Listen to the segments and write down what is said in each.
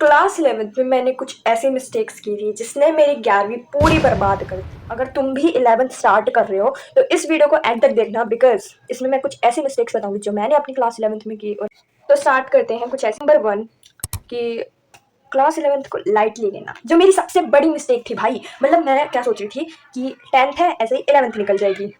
Class 11th में मैंने कुछ ऐसी मिस्टेक्स की थी जिसने मेरी 11वीं पूरी बर्बाद कर दी। अगर तुम भी 11th स्टार्ट कर रहे हो तो इस वीडियो को एंड तक देखना, बिकॉज इसमें मैं कुछ ऐसी मिस्टेक्स बताऊंगी जो मैंने अपनी क्लास 11th में की। और तो स्टार्ट करते हैं कुछ ऐसे। नंबर 1 कि क्लास 11th को लाइटली लेना, जो मेरी सबसे बड़ी मिस्टेक थी भाई। मतलब मैं क्या सोच रही थी कि 10th है ऐसे ही 11th निकल जाएगी।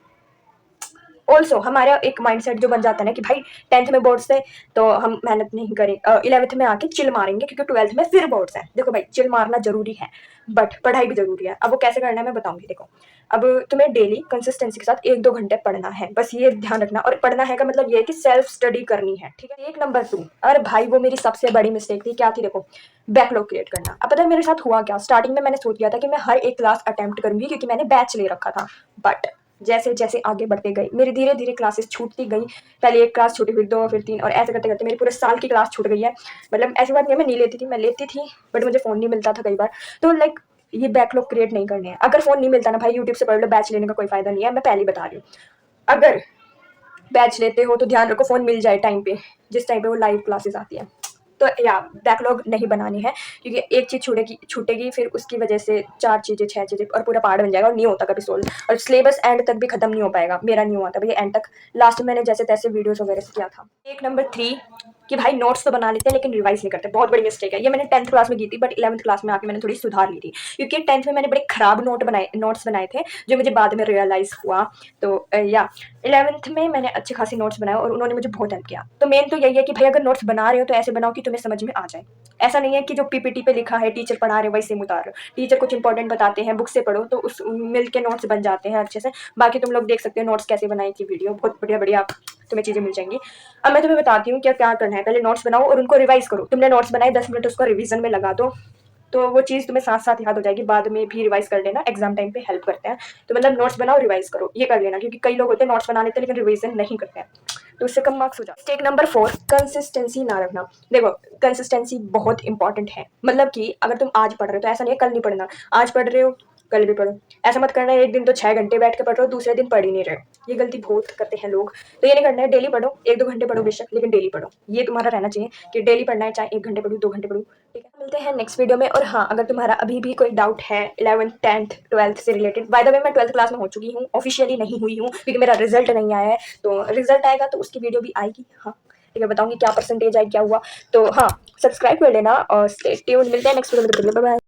ऑल्सो हमारा एक माइंडसेट जो बन जाता है ना कि भाई 10th में बोर्ड्स है तो हम मेहनत नहीं करें, 11th में आके चिल मारेंगे क्योंकि 12th में फिर बोर्ड्स हैं। देखो भाई, चिल मारना जरूरी है बट पढ़ाई भी जरूरी है। अब वो कैसे करना है मैं बताऊंगी। देखो, अब तुम्हें डेली कंसिस्टेंसी के साथ 1-2 घंटे पढ़ना है, बस ये ध्यान रखना। और पढ़ना है का मतलब ये है कि सेल्फ स्टडी करनी है, ठीक है। एक नंबर 2, अरे भाई वो मेरी सबसे बड़ी मिस्टेक थी। क्या थी? देखो, बैकलॉग क्रिएट करना। अब पता है मेरे साथ हुआ क्या? स्टार्टिंग में मैंने सोच लिया था कि मैं हर एक क्लास अटेम्प्ट करूंगी क्योंकि मैंने बैच ले रखा था। बट जैसे जैसे आगे बढ़ते गए मेरी धीरे धीरे क्लासेस छूटती गई। पहले एक क्लास छूटी, फिर 2, फिर 3, और ऐसे करते करते मेरी पूरे साल की क्लास छूट गई है। मतलब ऐसी बात नहीं है मैं नहीं लेती थी, मैं लेती थी बट मुझे फ़ोन नहीं मिलता था कई बार। तो लाइक ये बैकलॉग क्रिएट नहीं करने हैं। अगर फ़ोन नहीं मिलता ना भाई, यूट्यूब से पढ़ लो, बैच लेने का कोई फ़ायदा नहीं है, मैं पहले ही बता रही हूँ। अगर बैच लेते हो तो ध्यान रखो फ़ोन मिल जाए टाइम पे, जिस टाइम पे वो लाइव क्लासेस आती है। तो या बैकलॉग नहीं बनानी है क्योंकि एक चीज़ छूटेगी फिर उसकी वजह से 4 चीज़ें 6 चीज़ें और पूरा पहाड़ बन जाएगा और नहीं होता कभी सोल्व। और सिलेबस एंड तक भी खत्म नहीं हो पाएगा। मेरा नहीं हुआ था भैया एंड तक, लास्ट में मैंने जैसे तैसे वीडियोस वगैरह से किया था। एक नंबर 3 कि भाई नोट्स तो बना लेते हैं लेकिन रिवाइज नहीं करते। बहुत बड़ी मिस्टेक है ये। मैंने 10th क्लास में की थी बट 11th क्लास में आके मैंने थोड़ी सुधार ली थी क्योंकि 10th में मैंने बड़े खराब नोट्स बनाए थे जो मुझे बाद में रियलाइज हुआ। तो या 11th में मैंने अच्छे खासे नोट्स बनाए और उन्होंने मुझे बहुत हेल्प किया। तो मेन तो यही है कि भाई अगर नोट्स बना रहे हो तो ऐसे बनाओ कि तुम्हें समझ में आ जाए। ऐसा नहीं है कि जो पीपीटी पे लिखा है टीचर पढ़ा रहे हो वही सेम उतार रहे हो। टीचर कुछ इंपॉर्टेंट बताते हैं, बुक से पढ़ो तो उस मिल के नोट्स बन जाते हैं अच्छे से। बाकी तुम लोग देख सकते हो नोट्स कैसे बनाई थी, वीडियो बहुत बढ़िया बढ़िया तुम्हें चीज़ें मिल जाएंगी। अब मैं तुम्हें बताती हूँ क्या क्या करना है। पहले नोट्स बनाओ और उनको रिवाइज करो। तुमने नोट्स बनाए 10 मिनट उसको रिवीजन में लगा दो तो वो चीज़ तुम्हें साथ साथ याद हो जाएगी। बाद में भी रिवाइज कर लेना, एग्जाम टाइम पे हेल्प करते हैं। तो मतलब नोट्स बनाओ, रिवाइज करो, ये कर लेना क्योंकि कई लोग होते हैं नोट्स बना लेते हैं लेकिन रिवीजन नहीं करते हैं तो उससे कम मार्क्स हो जाते हैं। स्टेप नंबर 4, कंसिस्टेंसी ना रखना। देखो, कंसिस्टेंसी बहुत इंपॉर्टेंट है। मतलब कि अगर तुम आज पढ़ रहे हो तो ऐसा नहीं है कल नहीं पढ़ना। आज पढ़ रहे हो कल भी पढ़ो। ऐसा मत करना एक दिन तो 6 घंटे बैठ के पढ़ रहे हो, दूसरे दिन पढ़ ही नहीं रहे। ये गलती बहुत करते हैं लोग। तो ये नहीं करना है। डेली पढ़ो, 1-2 घंटे पढ़ो बेशक लेकिन डेली पढ़ो। ये तुम्हारा रहना चाहिए कि डेली पढ़ना है, चाहे 1 घंटे पढ़ो 2 घंटे पढ़ो, ठीक है। मिलते हैं नेक्स्ट वीडियो में। और हाँ, अगर तुम्हारा अभी भी कोई डाउट है 11th 10th 12th से रिलेटेड, बाय द वे मैं 12th क्लास में हो चुकी हूँ, ऑफिशियली नहीं हुई हूँ क्योंकि मेरा रिजल्ट नहीं आया है। तो रिजल्ट आएगा तो उसकी वीडियो भी आएगी। हाँ ठीक है, बताऊंगी क्या परसेंटेज आई क्या हुआ। तो हाँ, सब्सक्राइब कर लेना और स्टे ट्यून्ड। मिलते हैं नेक्स्ट वीडियो में। Bye bye.